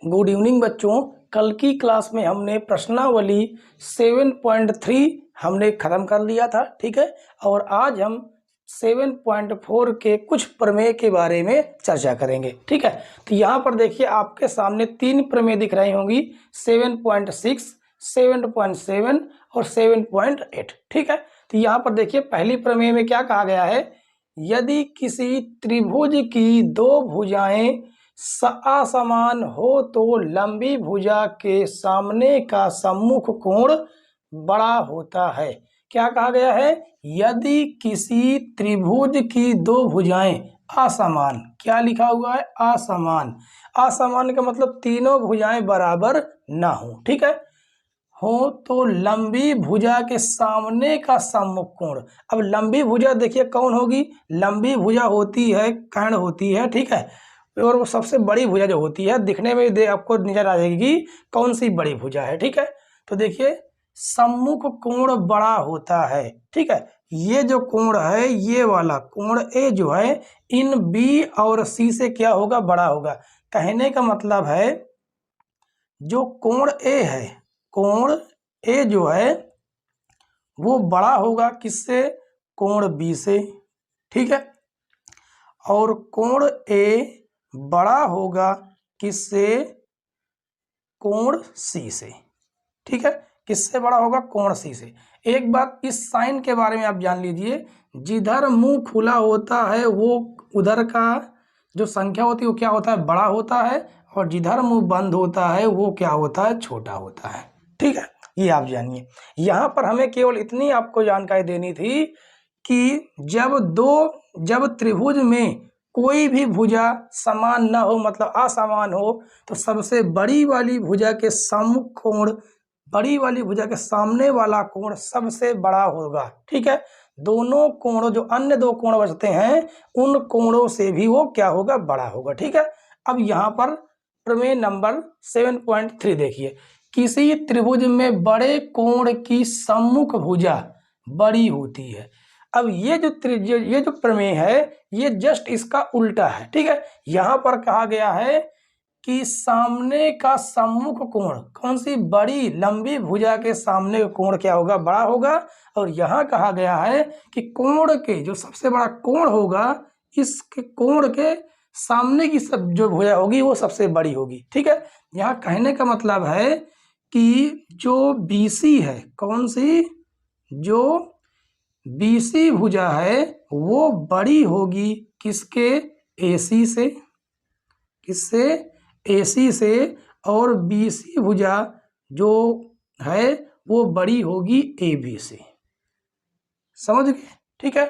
Good evening बच्चों। कल की क्लास में हमने प्रश्नावली 7.3 हमने ख़त्म कर लिया था, ठीक है। और आज हम 7.4 के कुछ प्रमेय के बारे में चर्चा करेंगे, ठीक है। तो यहाँ पर देखिए आपके सामने 3 प्रमेय दिख रही होंगी, 7.6, 7.7 और 7.8, ठीक है। तो यहाँ पर देखिए पहली प्रमेय में क्या कहा गया है, यदि किसी त्रिभुज की दो भुजाएं असमान हो तो लंबी भुजा के सामने का सम्मुख कोण बड़ा होता है। क्या कहा गया है, यदि किसी त्रिभुज की दो भुजाएं असमान, क्या लिखा हुआ है, असमान। असमान का मतलब तीनों भुजाएं बराबर ना हो, ठीक है, हो तो लंबी भुजा के सामने का सम्मुख कोण। अब लंबी भुजा देखिए कौन होगी, लंबी भुजा होती है कर्ण होती है, ठीक है। और वो सबसे बड़ी भुजा जो होती है दिखने में आपको नजर आ जाएगी कौन सी बड़ी भुजा है, ठीक है। तो देखिए सम्मुख कोण बड़ा होता है, ठीक है। ये जो कोण है, ये वाला कोण ए जो है, इन बी और सी से क्या होगा, बड़ा होगा। कहने का मतलब है जो कोण ए है, कोण ए जो है वो बड़ा होगा किससे, कोण बी से, ठीक है। और कोण ए बड़ा होगा किससे, कोण सी से, ठीक है। किससे बड़ा होगा, कोण सी से। एक बात इस साइन के बारे में आप जान लीजिए, जिधर मुंह खुला होता है वो उधर का जो संख्या होती है वो क्या होता है, बड़ा होता है, और जिधर मुंह बंद होता है वो क्या होता है, छोटा होता है, ठीक है। ये आप जानिए। यहाँ पर हमें केवल इतनी आपको जानकारी देनी थी कि जब त्रिभुज में कोई भी भुजा समान न हो, मतलब असमान हो, तो सबसे बड़ी वाली भुजा के सम्मुख कोण, बड़ी वाली भुजा के सामने वाला कोण सबसे बड़ा होगा, ठीक है। दोनों कोणों, जो अन्य दो कोण बचते हैं, उन कोणों से भी वो क्या होगा, बड़ा होगा, ठीक है। अब यहाँ पर प्रमेय नंबर 7.3 देखिए, किसी त्रिभुज में बड़े कोण की सम्मुख भुजा बड़ी होती है। अब ये जो प्रमेय है ये जस्ट इसका उल्टा है, ठीक है। यहाँ पर कहा गया है कि सामने का सम्मुख कोण, कौन सी, बड़ी लंबी भुजा के सामने का कोण क्या होगा, बड़ा होगा। और यहाँ कहा गया है कि कोण के जो सबसे बड़ा कोण होगा, इसके कोण के सामने की सब जो भुजा होगी वो सबसे बड़ी होगी, ठीक है। यहाँ कहने का मतलब है कि जो बीसी है, कौन सी, जो बीसी भुजा है वो बड़ी होगी किसके, एसी से, किससे, एसी से। और बीसी भुजा जो है वो बड़ी होगी एबी से, समझ गए, ठीक है।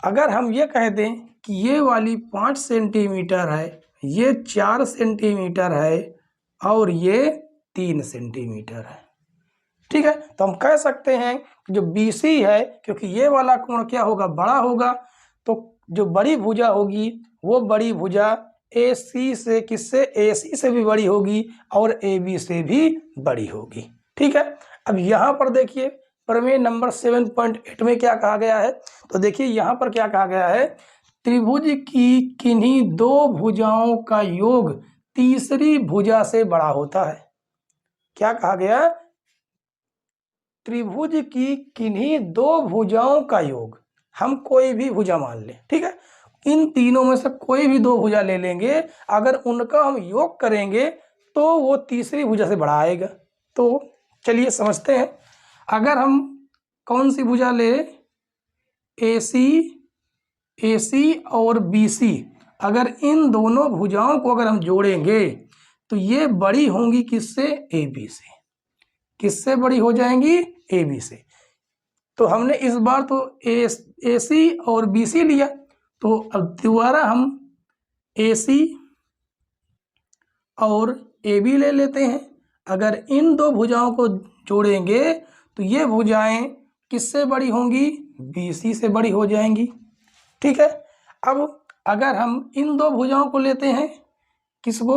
अगर हम ये कह दें कि ये वाली 5 सेंटीमीटर है, ये 4 सेंटीमीटर है और ये 3 सेंटीमीटर है, ठीक है, तो हम कह सकते हैं कि जो बीसी है, क्योंकि ये वाला कोण क्या होगा, बड़ा होगा, तो जो बड़ी भुजा होगी वो बड़ी भुजा एसी से, किससे, एसी से भी बड़ी होगी और एबी से भी बड़ी होगी, ठीक है। अब यहाँ पर देखिए प्रमेय नंबर 7.8 में क्या कहा गया है, तो देखिए यहाँ पर क्या कहा गया है, त्रिभुज की किन्हीं दो भुजाओं का योग तीसरी भुजा से बड़ा होता है। क्या कहा गया, त्रिभुज की किन्हीं दो भुजाओं का योग, हम कोई भी भुजा मान लें, ठीक है, इन तीनों में से कोई भी दो भुजा ले लेंगे, अगर उनका हम योग करेंगे तो वो तीसरी भुजा से बड़ा आएगा। तो चलिए समझते हैं। अगर हम कौन सी भुजा ले, एसी और बीसी, अगर इन दोनों भुजाओं को अगर हम जोड़ेंगे तो ये बड़ी होंगी किससे, एबी से। किससे बड़ी हो जाएंगी, एबी से। तो हमने इस बार तो एसी और बीसी लिया, तो अब दोबारा हम एसी और एबी ले लेते हैं। अगर इन दो भुजाओं को जोड़ेंगे तो ये भुजाएं किससे बड़ी होंगी, बीसी से बड़ी हो जाएंगी, ठीक है। अब अगर हम इन दो भुजाओं को लेते हैं, किसको,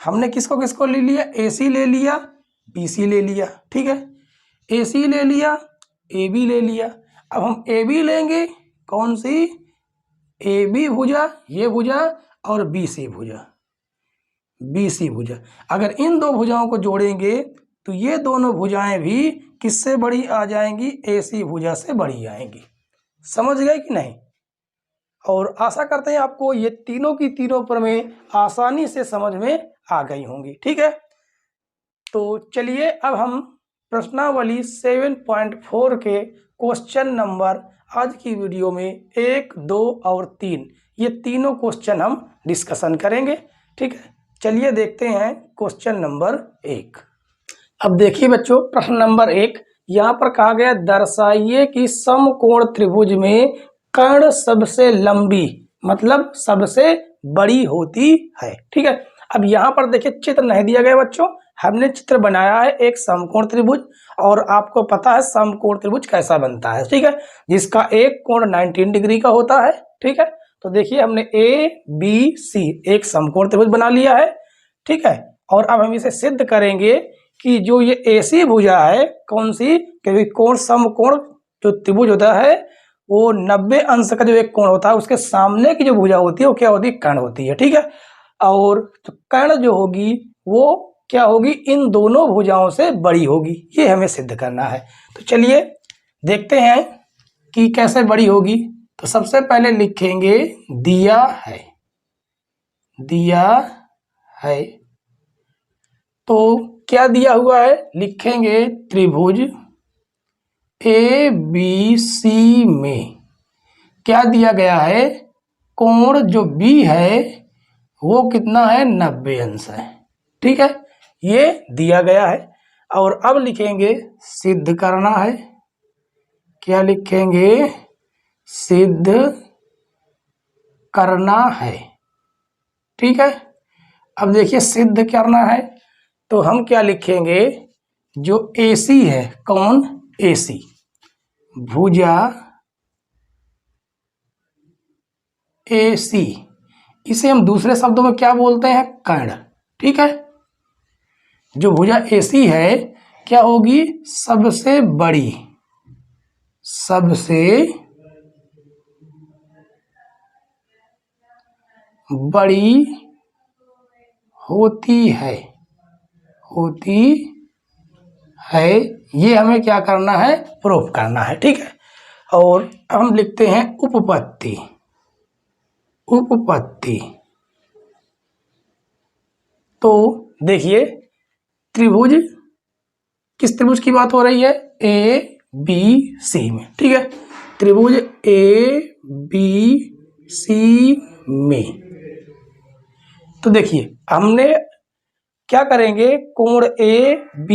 हमने किसको किसको ले लिया, एसी ले लिया, बीसी ले लिया, ठीक है। एसी ले लिया, एबी ले लिया। अब हम एबी लेंगे, कौन सी, एबी भुजा, ये भुजा, और बीसी भुजा। BC भुजा। अगर इन दो भुजाओं को जोड़ेंगे तो ये दोनों भुजाएं भी किससे बड़ी आ जाएंगी? AC भुजा से बड़ी आएंगी। समझ गए कि नहीं? और आशा करते हैं आपको ये तीनों की तीनों प्रमेय आसानी से समझ में आ गई होंगी। ठीक है, तो चलिए अब हम प्रश्नावली 7.4 के क्वेश्चन नंबर आज की वीडियो में 1, 2 और 3 ये तीनों क्वेश्चन हम डिस्कशन करेंगे। ठीक है, चलिए देखते हैं क्वेश्चन नंबर 1। अब देखिए बच्चों, प्रश्न नंबर 1 यहाँ पर कहा गया दर्शाइए कि समकोण त्रिभुज में कर्ण सबसे लंबी मतलब सबसे बड़ी होती है। ठीक है, अब यहाँ पर देखिए चित्र नहीं दिया गया बच्चों, हमने चित्र बनाया है एक समकोण त्रिभुज, और आपको पता है समकोण त्रिभुज कैसा बनता है। ठीक है, जिसका एक कोण 19 डिग्री का होता है। ठीक है, तो देखिए हमने ABC एक समकोण त्रिभुज बना लिया है। ठीक है, और अब हम इसे सिद्ध करेंगे कि जो ये AC भुजा है कौन सी, क्योंकि कोण समकोण जो त्रिभुज होता है वो 90 अंश का जो एक कोण होता है उसके सामने की जो भुजा होती है वो क्या होती है? कर्ण होती है। ठीक है, और तो कर्ण जो होगी वो क्या होगी? इन दोनों भुजाओं से बड़ी होगी, ये हमें सिद्ध करना है। तो चलिए देखते हैं कि कैसे बड़ी होगी। तो सबसे पहले लिखेंगे दिया है, दिया है तो क्या दिया हुआ है? लिखेंगे त्रिभुज ABC में क्या दिया गया है? कोण जो B है वो कितना है? 90 अंश है। ठीक है, ये दिया गया है। और अब लिखेंगे सिद्ध करना है। क्या लिखेंगे? सिद्ध करना है। ठीक है, अब देखिए सिद्ध करना है तो हम क्या लिखेंगे? जो AC है, कौन? AC भुजा AC, इसे हम दूसरे शब्दों में क्या बोलते हैं? कर्ण। ठीक है, जो भुजा AC है क्या होगी? सबसे बड़ी, सबसे बड़ी होती है, होती है। ये हमें क्या करना है? प्रूफ करना है। ठीक है, और हम लिखते हैं उपपत्ति, उपपत्ति। तो देखिए त्रिभुज, किस त्रिभुज की बात हो रही है? ABC में। ठीक है, त्रिभुज ABC में तो देखिए हमने क्या करेंगे? कोण AB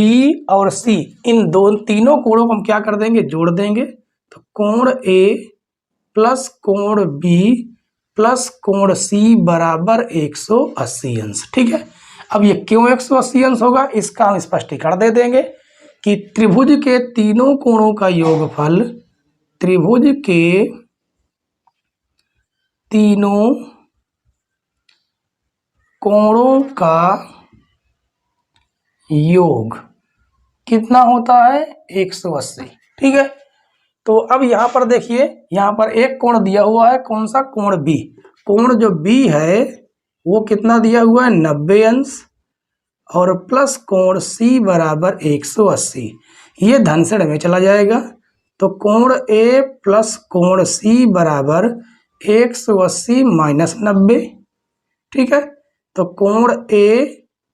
और C इन तीनों कोणों को हम क्या कर देंगे? जोड़ देंगे। तो कोण A प्लस कोण B प्लस कोण C बराबर 180 अंश। ठीक है, अब ये क्यों 180 अंश होगा इसका हम स्पष्टीकरण दे देंगे कि त्रिभुज के तीनों कोणों का योगफल, त्रिभुज के तीनों कोणों का योग कितना होता है? 180। ठीक है, तो अब यहां पर देखिए, यहां पर एक कोण दिया हुआ है, कौन सा? कोण B। कोण जो B है वो कितना दिया हुआ है? 90 अंश, और प्लस कोण C बराबर 180। ये धन से में चला जाएगा, तो कोण A प्लस कोण C बराबर 180 माइनस 90। ठीक है, तो कोण A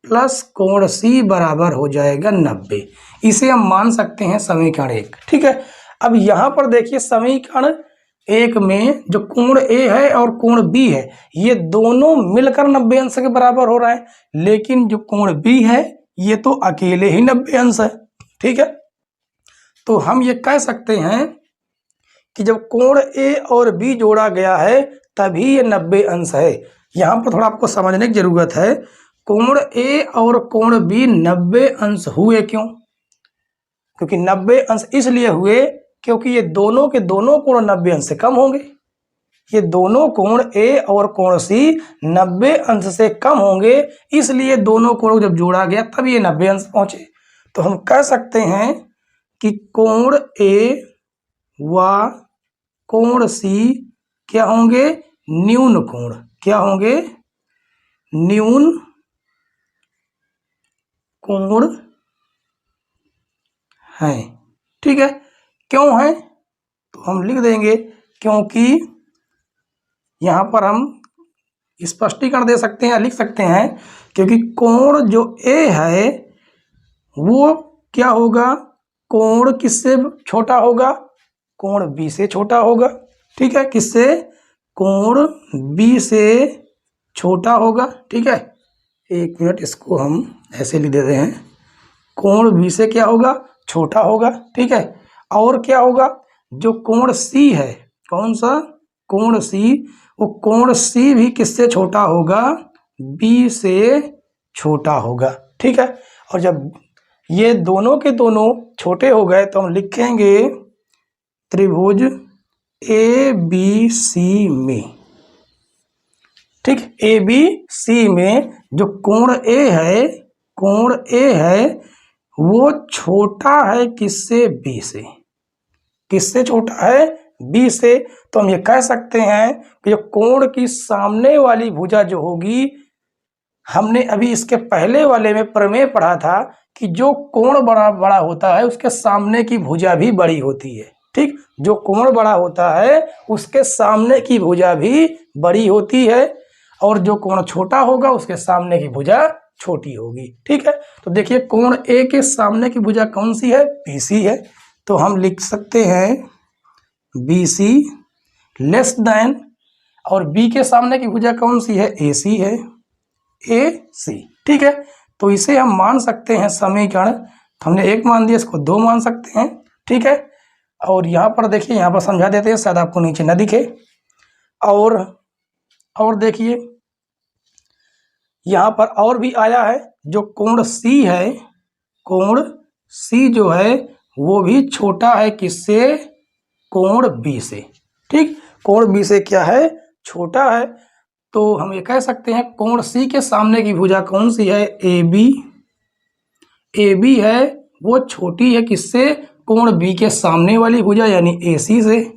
प्लस कोण C बराबर हो जाएगा 90। इसे हम मान सकते हैं समीकरण 1। ठीक है, अब यहां पर देखिए समीकरण 1 में जो कोण A है और कोण B है ये दोनों मिलकर 90 अंश के बराबर हो रहा है, लेकिन जो कोण B है ये तो अकेले ही 90 अंश है। ठीक है, तो हम ये कह सकते हैं कि जब कोण A और B जोड़ा गया है तभी ये 90 अंश है। यहां पर थोड़ा आपको समझने की जरूरत है, कोण A और कोण B 90 अंश हुए क्यों? क्योंकि 90 अंश इसलिए हुए क्योंकि ये दोनों के दोनों कोण 90 अंश से कम होंगे। ये दोनों कोण A और कोण C 90 अंश से कम होंगे, इसलिए दोनों कोणों को जब जोड़ा गया तब ये 90 अंश पहुंचे। तो हम कह सकते हैं कि कोण A व कोण C क्या होंगे? न्यून कोण। क्या होंगे? न्यून कोण है। ठीक है, क्यों है तो हम लिख देंगे क्योंकि यहां पर हम स्पष्टीकरण दे सकते हैं, लिख सकते हैं क्योंकि कोण जो ए है वो क्या होगा, कोण किससे छोटा होगा, कोण बी से छोटा होगा। ठीक है, किससे, कोण बी से छोटा होगा। ठीक है, एक मिनट इसको हम ऐसे लिख देते हैं, कोण बी से क्या होगा, छोटा होगा। ठीक है, और क्या होगा, जो कोण सी है, कौन सा, कोण सी, वो कोण सी भी किससे छोटा होगा, बी से छोटा होगा। ठीक है, और जब ये दोनों के दोनों छोटे हो गए तो हम लिखेंगे त्रिभुज ए बी सी में। ठीक, ए बी सी में जो कोण ए है, कोण ए है वो छोटा है किससे, बी से। किससे छोटा है, बी से। तो हम ये कह सकते हैं कि जो कोण की सामने वाली भुजा जो होगी, हमने अभी इसके पहले वाले में प्रमेय पढ़ा था कि जो कोण बड़ा बड़ा होता है उसके सामने की भुजा भी बड़ी होती है। ठीक, जो कोण बड़ा होता है उसके सामने की भुजा भी बड़ी होती है और जो कोण छोटा होगा उसके सामने की भुजा छोटी होगी। ठीक है, तो देखिए कोण ए के सामने की भुजा कौन सी है, बीसी है। तो हम लिख सकते हैं BC लेस देन, और B के सामने की भुजा कौन सी है, AC है, AC। ठीक है, तो इसे हम मान सकते हैं समीकरण, तो हमने एक मान दिया, इसको दो मान सकते हैं। ठीक है, और यहाँ पर देखिए, यहाँ पर समझा देते हैं, शायद आपको नीचे न दिखे। और देखिए यहाँ पर और भी आया है, जो कोण C है, कोण C जो है वो भी छोटा है किससे, कोण B से। ठीक, कोण B से क्या है, छोटा है। तो हम ये कह सकते हैं कोण C के सामने की भुजा कौन सी है, AB। AB है वो छोटी है किससे, कोण B के सामने वाली भुजा यानी AC से।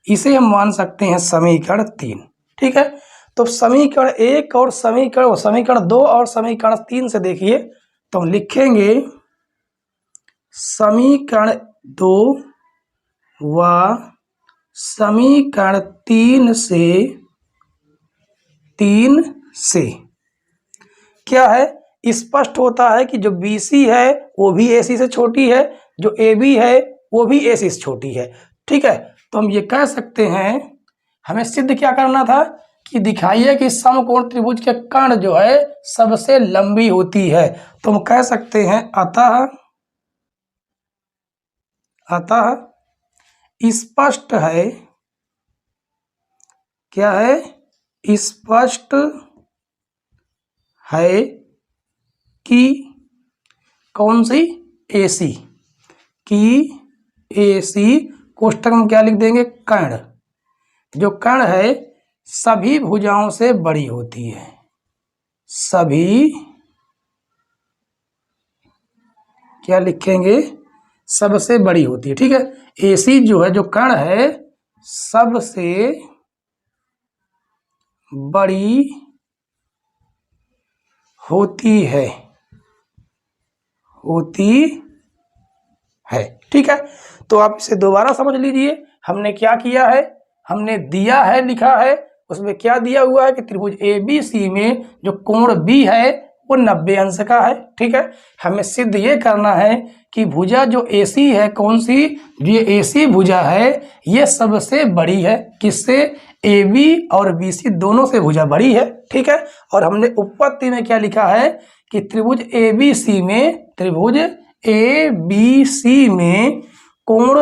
इसे हम मान सकते हैं समीकरण 3। ठीक है, तो समीकरण 1 और समीकरण 2 और समीकरण 3 से देखिए तो हम लिखेंगे समीकरण 2 व समीकरण 3 से क्या है, स्पष्ट होता है कि जो BC है वो भी AC से छोटी है, जो AB है वो भी AC से छोटी है। ठीक है, तो हम ये कह सकते हैं, हमें सिद्ध क्या करना था कि दिखाइए कि समकोण त्रिभुज के कर्ण जो है सबसे लंबी होती है। तो हम कह सकते हैं अतः स्पष्ट है, क्या है, स्पष्ट है कि कौन सी, AC, कि AC कोष्ठक में क्या लिख देंगे, कर्ण, जो कर्ण है सभी भुजाओं से बड़ी होती है, सभी क्या लिखेंगे, सबसे बड़ी होती है। ठीक है, AC जो है, जो कर्ण है सबसे बड़ी होती है, ठीक है, तो आप इसे दोबारा समझ लीजिए। हमने क्या किया है, हमने दिया है, लिखा है, उसमें क्या दिया हुआ है कि त्रिभुज ABC में जो कोण B है वो 90 अंश का है। ठीक है, हमें सिद्ध ये करना है कि भुजा जो AC है, कौन सी, जो ये AC भुजा है ये सबसे बड़ी है किससे, AB और BC दोनों से भुजा बड़ी है। ठीक है, और हमने उत्पत्ति में क्या लिखा है कि त्रिभुज ABC में कोण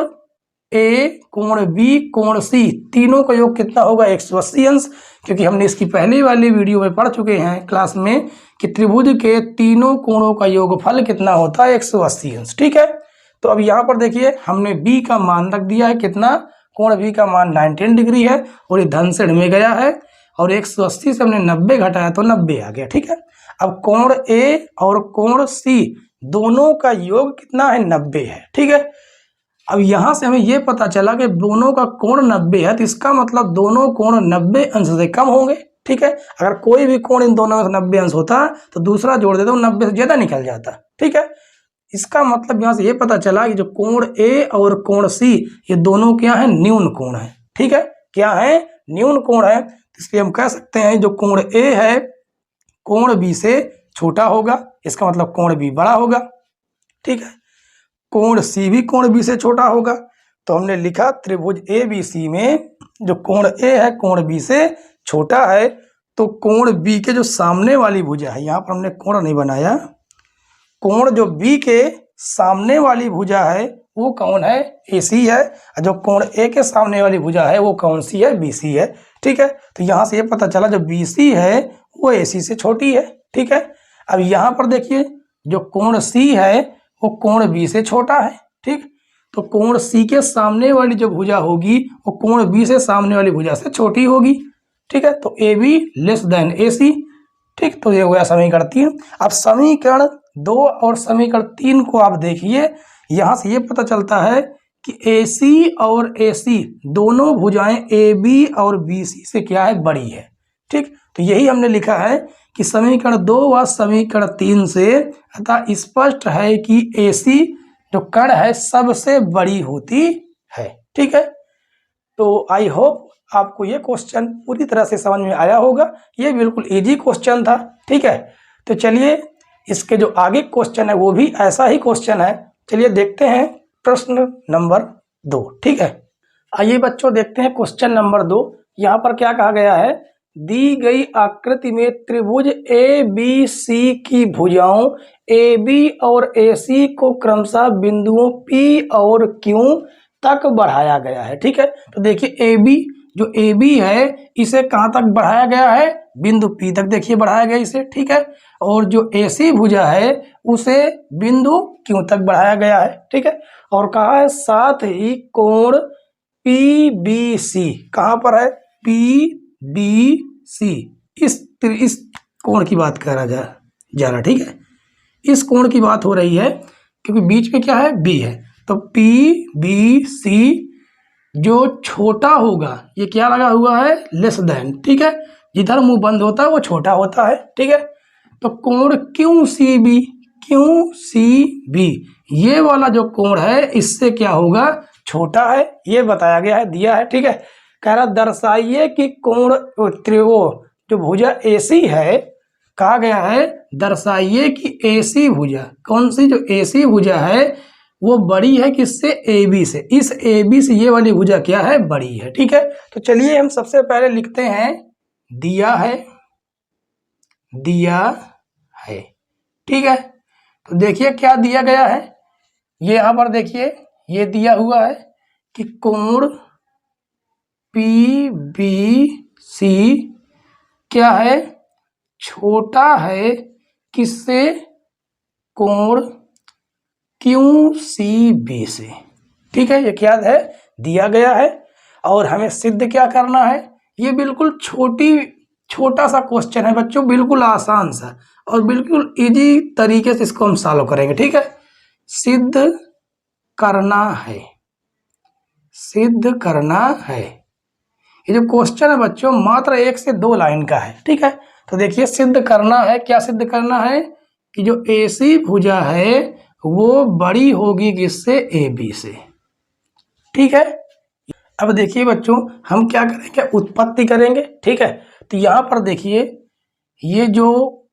A, कोण B, कोण C तीनों का योग कितना होगा, 180 अंश। क्योंकि हमने इसकी पहली वाली वीडियो में पढ़ चुके हैं क्लास में कि त्रिभुज के तीनों कोणों का योगफल कितना होता है, 180 अंश। ठीक है, तो अब यहाँ पर देखिए हमने B का मान रख दिया है, कितना, कोण B का मान 19 डिग्री है और ये धन से में गया है और 180 से हमने 90 घटाया तो 90 आ गया। ठीक है, अब कोण A और कोण C दोनों का योग कितना है, 90 है। ठीक है, अब यहां से हमें यह पता चला कि दोनों का कोण 90 है, तो इसका मतलब दोनों कोण 90 अंश से कम होंगे। ठीक है। अगर कोई भी कोण इन दोनों में से 90 अंश होता तो दूसरा जोड़ देता हूँ 90 से ज्यादा निकल जाता, ठीक है। इसका मतलब यहाँ से ये पता चला कि जो कोण ए और कोण सी ये दोनों क्या है, न्यून कोण है, ठीक है। क्या है, न्यून कोण है। इसलिए हम कह सकते हैं जो कोण ए है कोण बी से छोटा होगा, इसका मतलब कोण बी बड़ा होगा, ठीक है। कोण सी भी कोण बी से छोटा होगा। तो हमने लिखा त्रिभुज ए बी सी में जो कोण ए है कोण बी से छोटा है, तो कोण बी के जो सामने वाली भुजा है, यहाँ पर हमने कोण नहीं बनाया, कोण जो बी के सामने वाली भुजा है वो कौन है, ए सी है। जो कोण ए के सामने वाली भुजा है वो कौन सी है, बी सी है, ठीक है। तो यहाँ से ये पता चला जो बी सी है वो ए सी से छोटी है, ठीक है। अब यहाँ पर देखिए जो कोण सी है वो कोण बी से छोटा है, ठीक। तो कोण सी के सामने वाली जो भुजा होगी वो कोण बी से सामने वाली भुजा से छोटी होगी, ठीक है। तो ए बी लेस देन ए सी, ठीक। तो ये हो गया समीकरण 3। अब समीकरण 2 और समीकरण 3 को आप देखिए, यहां से ये पता चलता है कि ए सी और ए सी दोनों भुजाएं ए बी और बी सी से क्या है, बड़ी है, ठीक। तो यही हमने लिखा है कि समीकरण 2 व समीकरण 3 से अतः स्पष्ट है कि ए सी जो कण है सबसे बड़ी होती है, ठीक है। तो आई होप आपको ये क्वेश्चन पूरी तरह से समझ में आया होगा। ये बिल्कुल इजी क्वेश्चन था, ठीक है। तो चलिए इसके जो आगे क्वेश्चन है वो भी ऐसा ही क्वेश्चन है। चलिए देखते हैं प्रश्न नंबर 2, ठीक है। आइए बच्चों देखते हैं क्वेश्चन नंबर 2। यहाँ पर क्या कहा गया है, दी गई आकृति में त्रिभुज ए बी सी की भुजाओं ए बी और ए सी को क्रमशः बिंदुओं पी और क्यू तक बढ़ाया गया है, ठीक है। तो देखिए ए बी, जो ए बी है इसे कहाँ तक बढ़ाया गया है, बिंदु पी तक देखिए बढ़ाया गया इसे, ठीक है। और जो ए सी भुजा है उसे बिंदु क्यू तक बढ़ाया गया है, ठीक है। और कहा है साथ ही कोण पी बी सी, कहाँ पर है, पी बी सी, इस कोण की बात करा जा रहा, ठीक है। इस कोण की बात हो रही है क्योंकि बीच में क्या है, बी है। तो पी बी सी जो छोटा होगा ये क्या लगा हुआ है, लेस देन, ठीक है। जिधर मुंह बंद होता है वो छोटा होता है, ठीक है। तो कोण Q C B, Q C B ये वाला जो कोण है इससे क्या होगा, छोटा है, ये बताया गया है, दिया है, ठीक है। कह रहा दर्शाइए कि कोण त्रिभुज जो भुजा एसी है, कहा गया है दर्शाइए कि एसी भुजा, कौन सी जो एसी भुजा है वो बड़ी है किससे, ए बी से। इस ए बी से ये वाली भुजा क्या है, बड़ी है, ठीक है। तो चलिए हम सबसे पहले लिखते हैं दिया है, दिया है, ठीक है। तो देखिए क्या दिया गया है, ये यहां पर देखिए ये दिया हुआ है कि कोण पी बी सी क्या है, छोटा है किससे, कोण क्यू सी बी से, ठीक है। ये क्या है, दिया गया है। और हमें सिद्ध क्या करना है, ये बिल्कुल छोटा सा क्वेश्चन है बच्चों, बिल्कुल आसान सा और बिल्कुल इजी तरीके से इसको हम सॉल्व करेंगे, ठीक है। सिद्ध करना है, सिद्ध करना है। ये जो क्वेश्चन है बच्चों मात्र 1 से 2 लाइन का है, ठीक है। तो देखिए सिद्ध करना है, क्या सिद्ध करना है कि जो एसी भुजा है वो बड़ी होगी किससे, ए बी से, ठीक है। अब देखिए बच्चों हम क्या करेंगे, उत्पत्ति करेंगे, ठीक है। तो यहाँ पर देखिए ये जो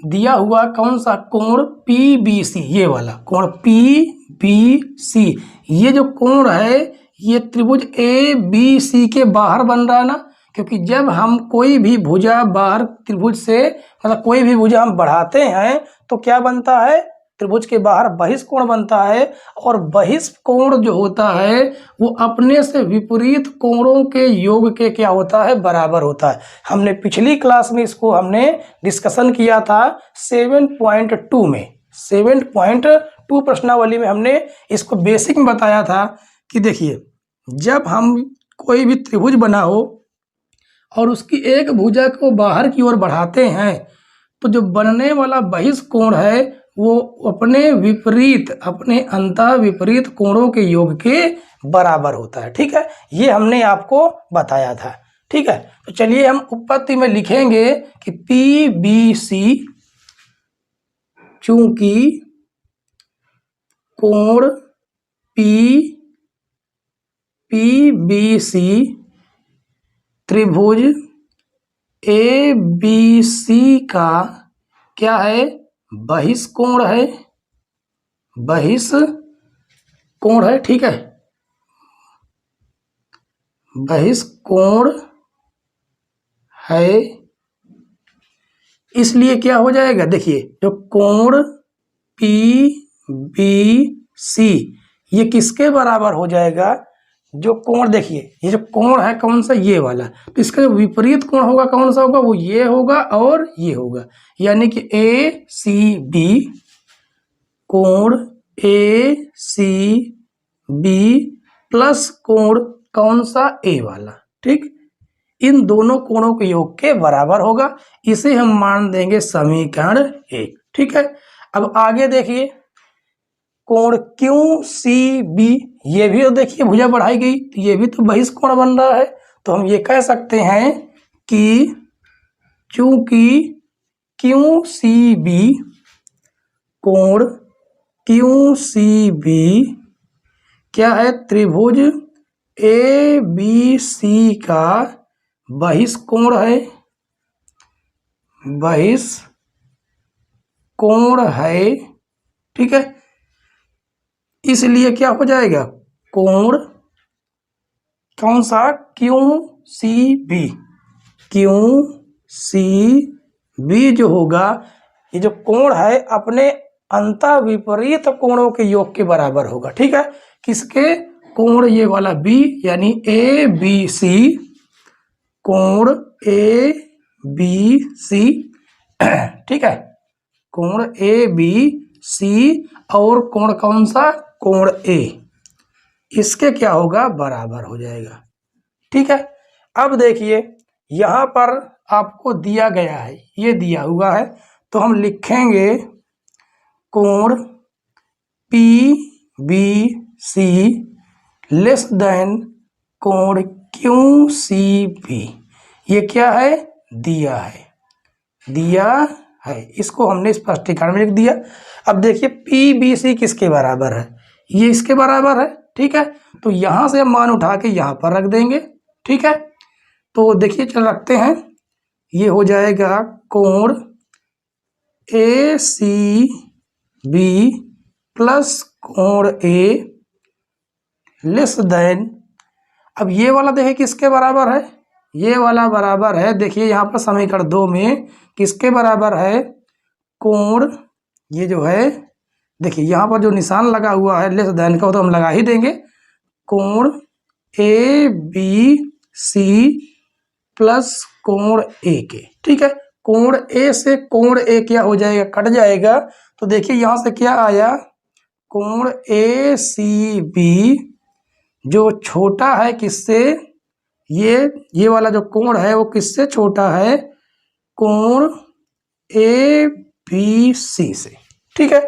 दिया हुआ कौन सा, कोण पी बी सी, ये वाला कोण पी बी सी, ये जो कोण है ये त्रिभुज ए बी सी के बाहर बन रहा है ना, क्योंकि जब हम कोई भी भुजा बाहर त्रिभुज से मतलब कोई भी भुजा हम बढ़ाते हैं तो क्या बनता है, त्रिभुज के बाहर बहिष्कोण बनता है। और बहिष्कोण जो होता है वो अपने से विपरीत कोणों के योग के क्या होता है, बराबर होता है। हमने पिछली क्लास में इसको हमने डिस्कशन किया था 7.2 में, 7.2 प्रश्नावली में हमने इसको बेसिक में बताया था कि देखिए जब हम कोई भी त्रिभुज बनाओ और उसकी एक भुजा को बाहर की ओर बढ़ाते हैं तो जो बनने वाला बहिष्कोण है वो अपने विपरीत, अपने अंतः विपरीत कोणों के योग के बराबर होता है, ठीक है। ये हमने आपको बताया था। ठीक है। तो चलिए हम उत्पत्ति में लिखेंगे कि पी बी सी, चूंकि कोण पी बी सी त्रिभुज ए बी सी का क्या है, बहिष्कोण है, बहिष्कोण है, ठीक है, बहिष्कोण है। इसलिए क्या हो जाएगा, देखिए जो कोण पी बी सी ये किसके बराबर हो जाएगा, जो कोण देखिए ये जो कोण है कौन सा, ये वाला, तो इसका जो विपरीत कोण होगा कौन सा होगा, वो ये होगा और ये होगा, यानी कि ए सी बी, कोण ए सी बी प्लस कोण कौन सा, ए वाला, ठीक, इन दोनों कोणों के योग के बराबर होगा। इसे हम मान देंगे समीकरण 1, ठीक है। अब आगे देखिए कोण क्यू सी बी, ये भी तो देखिए भुजा बढ़ाई गई, तो ये भी तो बहिष्कोण बन रहा है। तो हम ये कह सकते हैं कि चूंकि क्यू सी बी, कोण क्यू सी बी क्या है, त्रिभुज ए बी सी का बहिष्कोण है, बहिष्कोण है, ठीक है। इसलिए क्या हो जाएगा, कोण कौन सा, Q C B, Q C B जो होगा, ये जो कोण है अपने अंतः विपरीत कोणों के योग के बराबर होगा, ठीक है। किसके, कोण ये वाला बी, यानी ए बी सी, कोण ए बी सी, ठीक है, कोण ए बी सी और कोण कौन सा, कोण ए, इसके क्या होगा, बराबर हो जाएगा, ठीक है। अब देखिए यहां पर आपको दिया गया है, ये दिया हुआ है, तो हम लिखेंगे कोण P B C less than कोण क्यू सी बी, ये क्या है, दिया है, इसको हमने स्पष्टीकरण में लिख दिया। अब देखिए पी बी सी किसके बराबर है, ये इसके बराबर है, ठीक है। तो यहां से हम मान उठा के यहां पर रख देंगे, ठीक है। तो देखिए चल रखते हैं, ये हो जाएगा कोण ए सी बी प्लस कोण ए लेस देन, अब ये वाला देखिए किसके बराबर है, ये वाला बराबर है, देखिए यहाँ पर समीकरण 2 में किसके बराबर है, कोण ये जो है, देखिए यहाँ पर जो निशान लगा हुआ है लेस देन का, वो तो हम लगा ही देंगे, कोण ए बी सी प्लस कोण ए के, ठीक है। कोण ए से कोण ए क्या हो जाएगा, कट जाएगा, तो देखिए यहां से क्या आया, कोण ए सी बी जो छोटा है किससे, ये वाला जो कोण है वो किससे छोटा है, कोण ए बी सी से, ठीक है।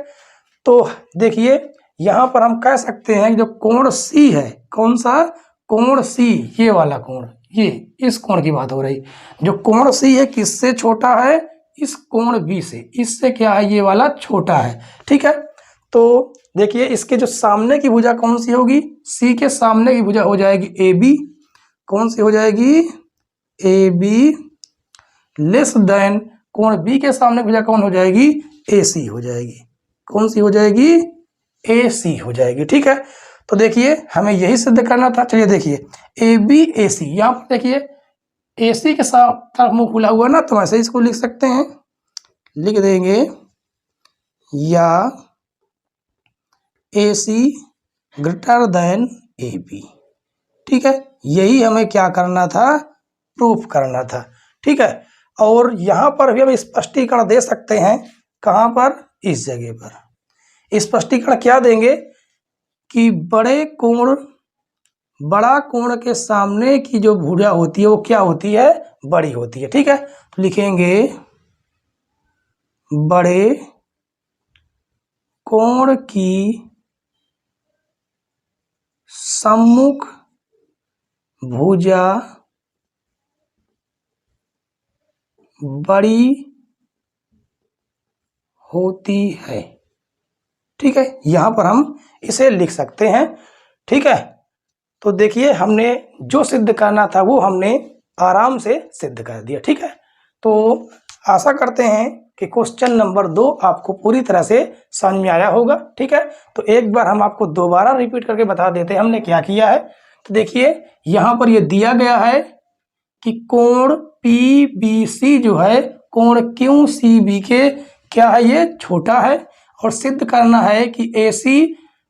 तो देखिए यहां पर हम कह सकते हैं जो कोण सी है, कौन सा, कोण सी, ये वाला कोण, ये इस कोण की बात हो रही, जो कोण सी है किससे छोटा है, इस कोण बी से, इससे क्या है, ये वाला छोटा है, ठीक है। तो देखिए इसके जो सामने की भुजा कौन सी होगी, सी के सामने की भुजा हो जाएगी ए बी, कौन सी हो जाएगी, ए बी लेस देन कोण बी के सामने भुजा कौन हो जाएगी, ए सी हो जाएगी, कौन सी हो जाएगी, ए सी हो जाएगी, ठीक है। तो देखिए हमें यही सिद्ध करना था, चलिए देखिए ए बी ए सी, यहाँ पर देखिए ए सी के साथ तरफ मुंह खुला हुआ ना, तो ऐसे इसको लिख सकते हैं, लिख देंगे या ए सी ग्रेटर देन ए बी, ठीक है। यही हमें क्या करना था, प्रूफ करना था, ठीक है। और यहाँ पर भी हम स्पष्टीकरण दे सकते हैं, कहाँ पर, इस जगह पर स्पष्टीकरण क्या देंगे कि बड़ा कोण के सामने की जो भुजा होती है वो क्या होती है, बड़ी होती है, ठीक है। तो लिखेंगे बड़े कोण की सम्मुख भुजा बड़ी होती है। ठीक है, यहां पर हम इसे लिख सकते हैं। ठीक है, तो देखिए हमने जो सिद्ध करना था वो हमने आराम से सिद्ध कर दिया। ठीक है, तो आशा करते हैं कि क्वेश्चन नंबर 2 आपको पूरी तरह से समझ में आया होगा। ठीक है, तो एक बार हम आपको दोबारा रिपीट करके बता देते हैं हमने क्या किया है। तो देखिए यहां पर ये दिया गया है कि कोण PBC जो है कोण QCB के क्या है, ये छोटा है, और सिद्ध करना है कि AC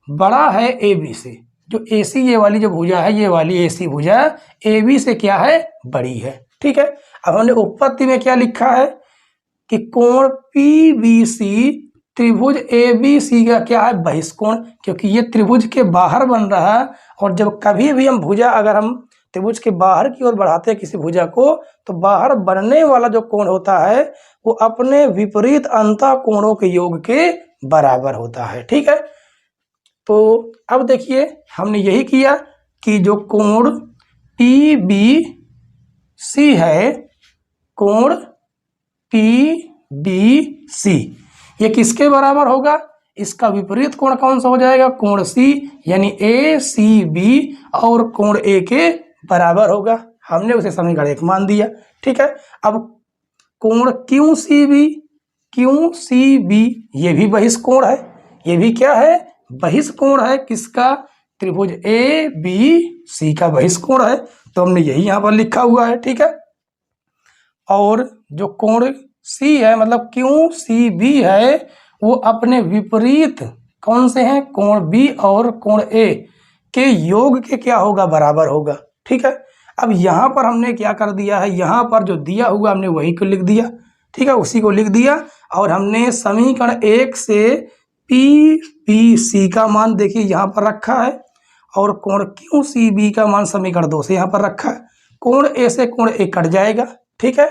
बड़ा है AB से। जो AC ये वाली जो भुजा है, ये वाली AC भुजा AB से क्या है, बड़ी है। ठीक है, अब हमने उत्पत्ति में क्या लिखा है कि कोण PBC त्रिभुज ABC का क्या है, बहिष्कोण, क्योंकि ये त्रिभुज के बाहर बन रहा है। और जब कभी भी हम भुजा अगर हम त्रिभुज के बाहर की ओर बढ़ाते हैं किसी भुजा को, तो बाहर बनने वाला जो कोण होता है वो अपने विपरीत अंतः कोणों के योग के बराबर होता है। ठीक है, तो अब देखिए हमने यही किया कि जो कोण PBC है, कोण PBC ये किसके बराबर होगा, इसका विपरीत कोण कौन सा हो जाएगा, कोण C, यानी ACB और कोण A के बराबर होगा। हमने उसे समीकरण 1 मान दिया। ठीक है, अब कोण QCB ये भी बहिष्कोण है। ये भी क्या है, बहिष्कोण है, किसका, त्रिभुज ABC का बहिष्कोण है। तो हमने यही यहां पर लिखा हुआ है। ठीक है, और जो कोण C है मतलब QCB है वो अपने विपरीत कौन से हैं, कोण B और कोण A के योग के क्या होगा, बराबर होगा। ठीक है, अब यहाँ पर हमने क्या कर दिया है, यहाँ पर जो दिया हुआ हमने वही को लिख दिया। ठीक है, उसी को लिख दिया, और हमने समीकरण 1 से PBC का मान देखिए यहाँ पर रखा है, और कोण QCB का मान समीकरण 2 से यहाँ पर रखा है। कोण A से कोण A कट जाएगा। ठीक है,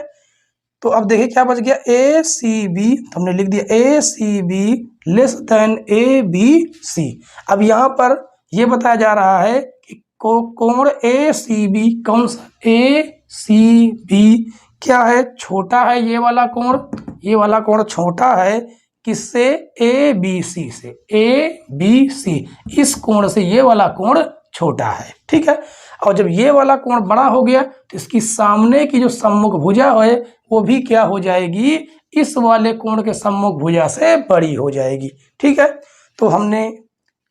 तो अब देखिए क्या बच गया, ACB, तो हमने लिख दिया ACB लेस देन ABC। अब यहाँ पर ये बताया जा रहा है कि कोण ACB कौन सा, ACB क्या है, छोटा है, ये वाला कोण छोटा है किससे, ABC से, ABC इस कोण से ये वाला कोण छोटा है। ठीक है, और जब ये वाला कोण बड़ा हो गया तो इसकी सामने की जो सम्मुख भुजा है वो भी क्या हो जाएगी, इस वाले कोण के सम्मुख भुजा से बड़ी हो जाएगी। ठीक है, तो हमने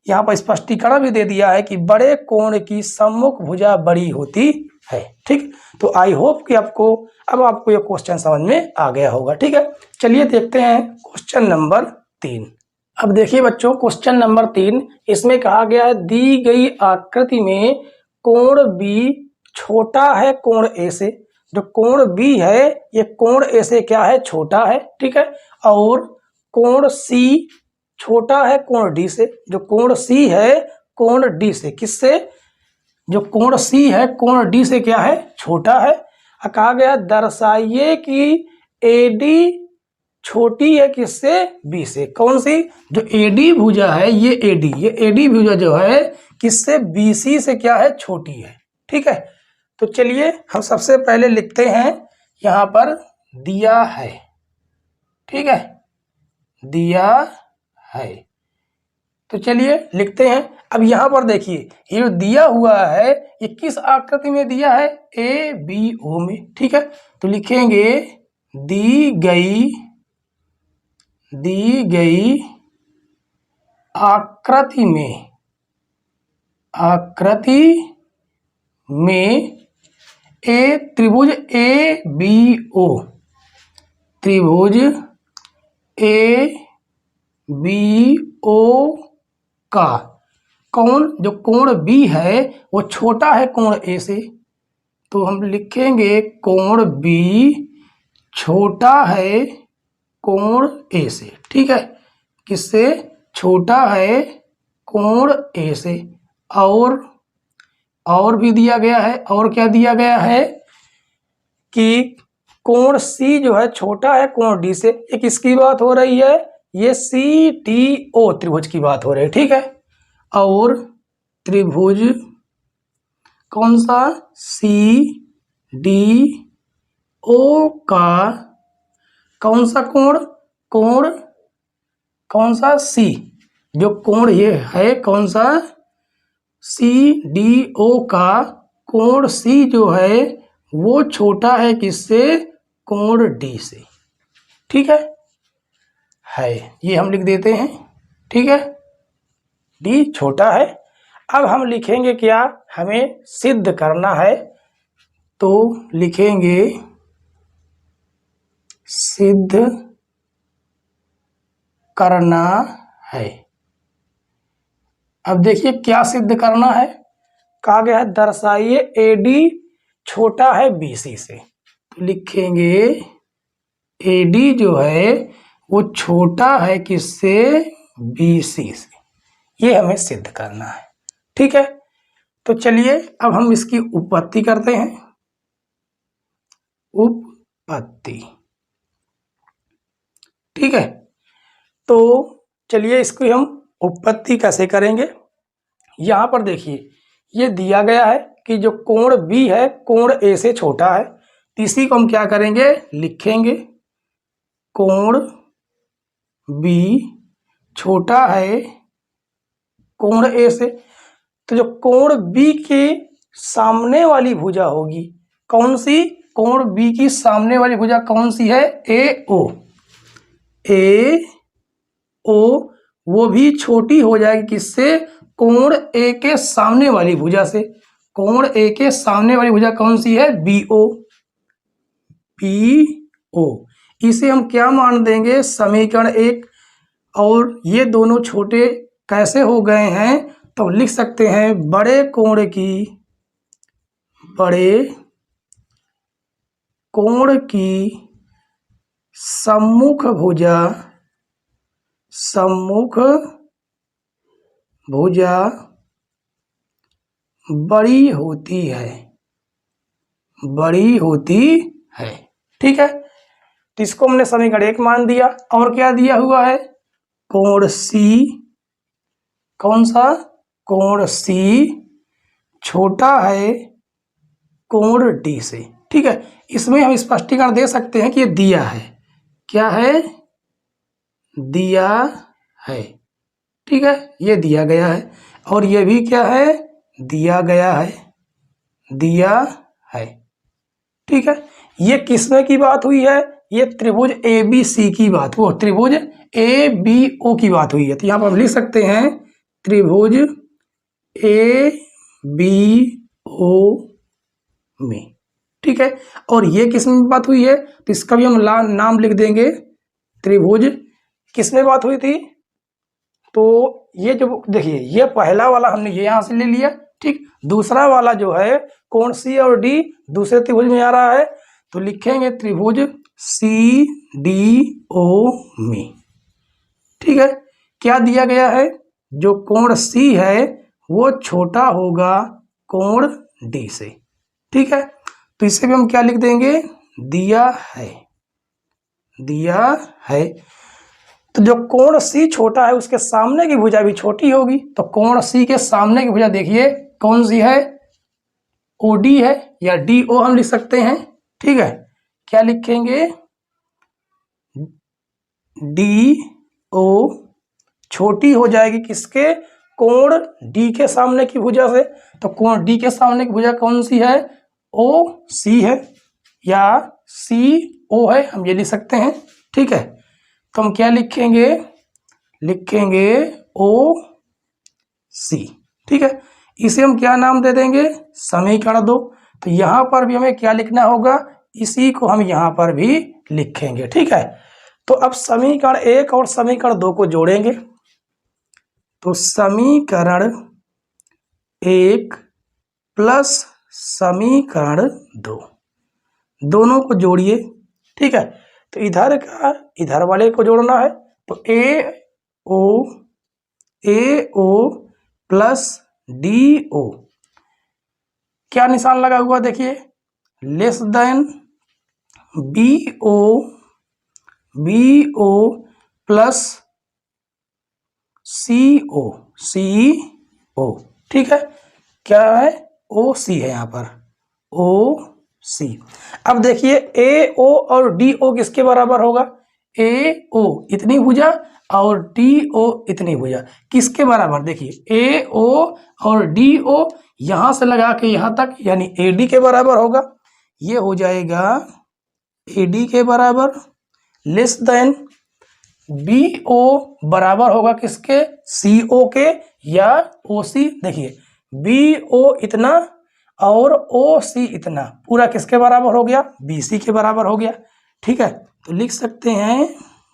यहाँ पर स्पष्टीकरण भी दे दिया है कि बड़े कोण की सम्मुख भुजा बड़ी होती है। ठीक, तो आई होप कि आपको ये क्वेश्चन समझ में आ गया होगा। ठीक है, चलिए देखते हैं क्वेश्चन नंबर 3। अब देखिए बच्चों क्वेश्चन नंबर 3, इसमें कहा गया है दी गई आकृति में कोण B छोटा है कोण A से। जो कोण B है ये कोण A से क्या है, छोटा है। ठीक है, और कोण C छोटा है कोण D से। जो कोण C है कोण D से किससे, जो कोण C है कोण D से क्या है, छोटा है। कहा गया दर्शाइए कि AD छोटी है किससे, B से। कौन सी, जो AD भुजा है ये AD भुजा जो है किससे, BC से क्या है, छोटी है। ठीक है, तो चलिए हम सबसे पहले लिखते हैं, यहां पर दिया है। ठीक है, दिया है, तो चलिए लिखते हैं। अब यहां पर देखिए ये जो दिया हुआ है ये किस आकृति में दिया है, ABO में। ठीक है, तो लिखेंगे दी गई आकृति में त्रिभुज ABO का जो कोण B है वो छोटा है कोण A से। तो हम लिखेंगे कोण B छोटा है कोण A से। ठीक है, किससे, छोटा है कोण A से। और भी दिया गया है, और क्या दिया गया है कि कोण C जो है छोटा है कोण D से। ये किसकी बात हो रही है, ये CDO त्रिभुज की बात हो रही है। ठीक है, और त्रिभुज कौन सा, CDO का कौन सा कोण, कोण कौन सा सी, जो कोण ये है कौन सा सी डी ओ का कोण सी जो है वो छोटा है किससे, कोण डी से। ठीक है ये हम लिख देते हैं। ठीक है, डी छोटा है। अब हम लिखेंगे क्या, हमें सिद्ध करना है, तो लिखेंगे सिद्ध करना है। अब देखिए क्या सिद्ध करना है, कहा गया है दर्शाइए एडी छोटा है बीसी से, तो लिखेंगे एडी जो है वो छोटा है किससे, बीसी से। ये हमें सिद्ध करना है। ठीक है, तो चलिए अब हम इसकी उपपत्ति करते हैं। उपपत्ति, ठीक है, तो चलिए इसको हम उपपत्ति कैसे करेंगे। यहां पर देखिए ये दिया गया है कि जो कोण बी है कोण ए से छोटा है, तो इसी को हम क्या करेंगे, लिखेंगे कोण बी छोटा है कोण ए से। तो जो कोण बी के सामने वाली भुजा होगी कौन सी, कोण बी की सामने वाली भुजा कौन सी है, ए ओ, ए ओ वो भी छोटी हो जाएगी किससे, कोण ए के सामने वाली भुजा से। कोण ए के सामने वाली भुजा कौन सी है, बी ओ, बी ओ। इसे हम क्या मान देंगे, समीकरण 1। और ये दोनों छोटे कैसे हो गए हैं, तो लिख सकते हैं बड़े कोण की सम्मुख भुजा बड़ी होती है। ठीक है, तो इसको हमने समीकरण 1 मान दिया। और क्या दिया हुआ है, कोण सी, कौन सा, कोण सी छोटा है कोण डी से। ठीक है, इसमें हम स्पष्टीकरण दे सकते हैं कि ये दिया है, क्या है, दिया है। ठीक है, ये दिया गया है, और ये भी क्या है, दिया गया है, दिया है। ठीक है, ये किसमें की बात हुई है, ये त्रिभुज ए बी सी की बात, वो त्रिभुज ए बी ओ की बात हुई है। तो यहाँ पर हम लिख सकते हैं त्रिभुज ए बी ओ में। ठीक है, और ये किस में बात हुई है, तो इसका भी हम नाम लिख देंगे त्रिभुज, किसमें बात हुई थी, तो ये जो देखिए ये पहला वाला हमने ये यहां से ले लिया। ठीक, दूसरा वाला जो है कोण सी और डी दूसरे त्रिभुज में आ रहा है, तो लिखेंगे त्रिभुज सी डी ओ में। ठीक है, क्या दिया गया है, जो कोण सी है वो छोटा होगा कोण डी से। ठीक है, तो इसे भी हम क्या लिख देंगे, दिया है, दिया है। तो जो कोण सी छोटा है उसके सामने की भुजा भी छोटी होगी, तो कोण सी के सामने की भुजा देखिए कौन सी है, ओडी है, या डी ओ हम लिख सकते हैं। ठीक है, क्या लिखेंगे, डी ओ छोटी हो जाएगी किसके, कोण डी के सामने की भुजा से। तो कोण डी के सामने की भुजा कौन सी है, ओ सी है, या सी ओ है, हम ये लिख सकते हैं। ठीक है, तो हम क्या लिखेंगे, लिखेंगे ओ सी। ठीक है, इसे हम क्या नाम दे देंगे, समीकरण 2। तो यहां पर भी हमें क्या लिखना होगा, इसी को हम यहां पर भी लिखेंगे। ठीक है, तो अब समीकरण 1 और समीकरण 2 को जोड़ेंगे, तो समीकरण 1 प्लस समीकरण 2 दोनों को जोड़िए। ठीक है, तो इधर का इधर वाले को जोड़ना है, तो ए ओ प्लस डी ओ, क्या निशान लगा हुआ देखिए, less than B O plus C O. ठीक है, क्या है, ओ सी है यहाँ पर, ओ सी। अब देखिए ए ओ और डी ओ किसके बराबर होगा, ए ओ इतनी भुजा और डी ओ इतनी भुजा किसके बराबर, देखिए ए ओ और डी ओ यहां से लगा के यहां तक यानी ए डी के बराबर होगा, ये हो जाएगा ए डी के बराबर, लेस देन बी ओ बराबर होगा किसके, सी ओ के या ओ सी। देखिए बी ओ इतना और ओ सी इतना पूरा किसके बराबर हो गया, बी सी के बराबर हो गया। ठीक है, तो लिख सकते हैं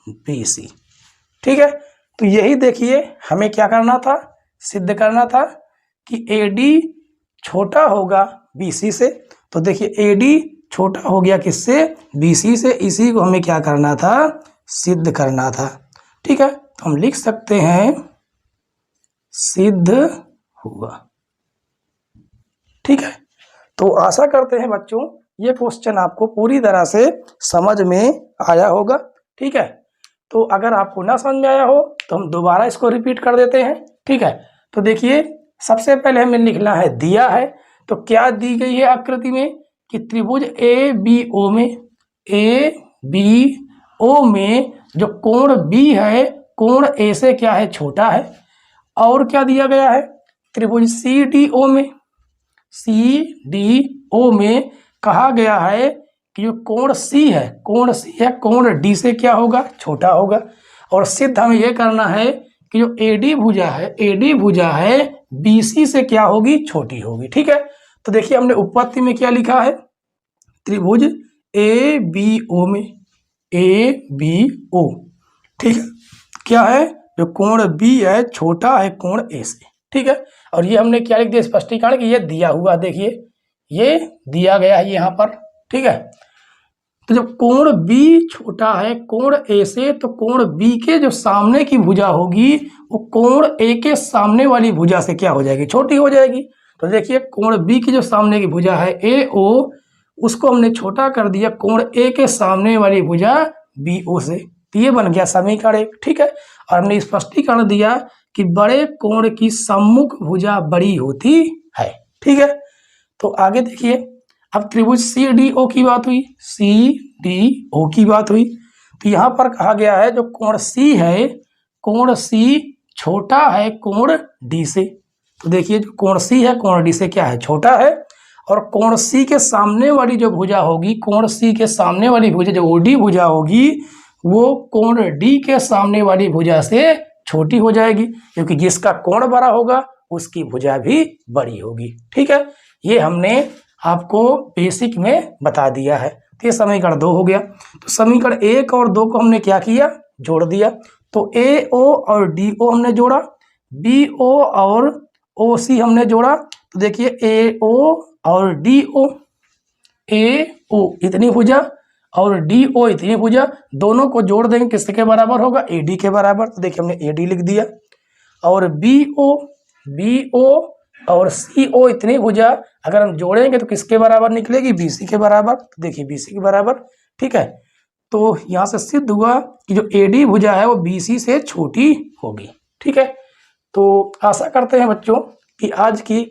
बी सी। ठीक है, तो यही देखिए हमें क्या करना था, सिद्ध करना था कि ए डी छोटा होगा बी सी से। तो देखिए ए डी छोटा हो गया किससे, बी सी से, इसी को हमें क्या करना था, सिद्ध करना था। ठीक है, तो हम लिख सकते हैं सिद्ध हुआ। ठीक है, तो आशा करते हैं बच्चों ये क्वेश्चन आपको पूरी तरह से समझ में आया होगा। ठीक है, तो अगर आपको ना समझ में आया हो तो हम दोबारा इसको रिपीट कर देते हैं। ठीक है, तो देखिए सबसे पहले हमें लिखना है, दिया है तो क्या दी गई है आकृति में कि त्रिभुज ए बी ओ में, ए बी ओ में जो कोण बी है कोण ए से क्या है, छोटा है। और क्या दिया गया है, त्रिभुज सी डी ओ में, सी डी ओ में कहा गया है कि जो कोण सी है, कोण सी है कोण डी से क्या होगा, छोटा होगा। और सिद्ध हमें यह करना है कि जो एडी भुजा है, एडी भुजा है बीसी से क्या होगी, छोटी होगी। ठीक है, तो देखिए हमने उपपत्ति में क्या लिखा है, त्रिभुज ए बी ओ में, ए बी ओ। ठीक है, क्या है, जो कोण बी है छोटा है कोण ए से। ठीक है, और ये हमने क्या लिख दिया, स्पष्टीकरण कि ये दिया हुआ, देखिए ये दिया गया है यहाँ पर। ठीक है, तो जब कोण बी छोटा है कोण ए से तो कोण बी के जो सामने की भुजा होगी वो कोण ए के सामने वाली भुजा से क्या हो जाएगी, छोटी हो जाएगी। तो देखिए कोण बी की जो सामने की भुजा है ए ओ, उसको हमने छोटा कर दिया कोण ए के सामने वाली भुजा बी ओ से, तो ये बन गया समीकरण एक। ठीक है, और हमने स्पष्टीकरण दिया कि बड़े कोण की सम्मुख भुजा बड़ी होती है। ठीक है, तो आगे देखिए अब त्रिभुज सी डी ओ की बात हुई, सी डी ओ की बात हुई, तो यहाँ पर कहा गया है जो कोण सी है कोण सी छोटा है कोण डी से। तो देखिए जो कोण सी है कोण डी से क्या है, छोटा है। और कोण सी के सामने वाली जो भुजा होगी, कोण सी के सामने वाली भुजा जो ओडी भुजा होगी वो कोण डी के सामने वाली भुजा से छोटी हो जाएगी, क्योंकि जिसका कोण बड़ा होगा उसकी भुजा भी बड़ी होगी। ठीक है, ये हमने आपको बेसिक में बता दिया है। तो ये समीकरण 2 हो गया। तो समीकरण 1 और 2 को हमने क्या किया, जोड़ दिया। तो ए ओ और डी ओ हमने जोड़ा, बी ओ और ओ सी हमने जोड़ा। तो देखिए ए ओ और डी ओ, ए ओ इतनी भुजा और डी ओ इतनी भुजा, दोनों को जोड़ देंगे किसके बराबर होगा, ए डी के बराबर। तो देखिए हमने ए डी लिख दिया। और बी ओ और सी ओ इतनी भुजा अगर हम जोड़ेंगे तो किसके बराबर निकलेगी, बी सी के बराबर। तो देखिए बी सी के बराबर। ठीक है, तो यहाँ से सिद्ध हुआ कि जो ए डी भुजा है वो बी सी से छोटी होगी। ठीक है, तो आशा करते हैं बच्चों कि आज की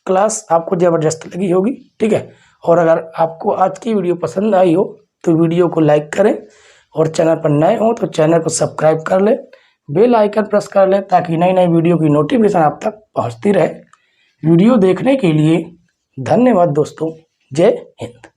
क्लास आपको ज़बरदस्त लगी होगी। ठीक है, और अगर आपको आज की वीडियो पसंद आई हो तो वीडियो को लाइक करें, और चैनल पर नए हो तो चैनल को सब्सक्राइब कर लें, बेल आइकन प्रेस कर लें ताकि नई नई वीडियो की नोटिफिकेशन आप तक पहुंचती रहे। वीडियो देखने के लिए धन्यवाद दोस्तों। जय हिंद।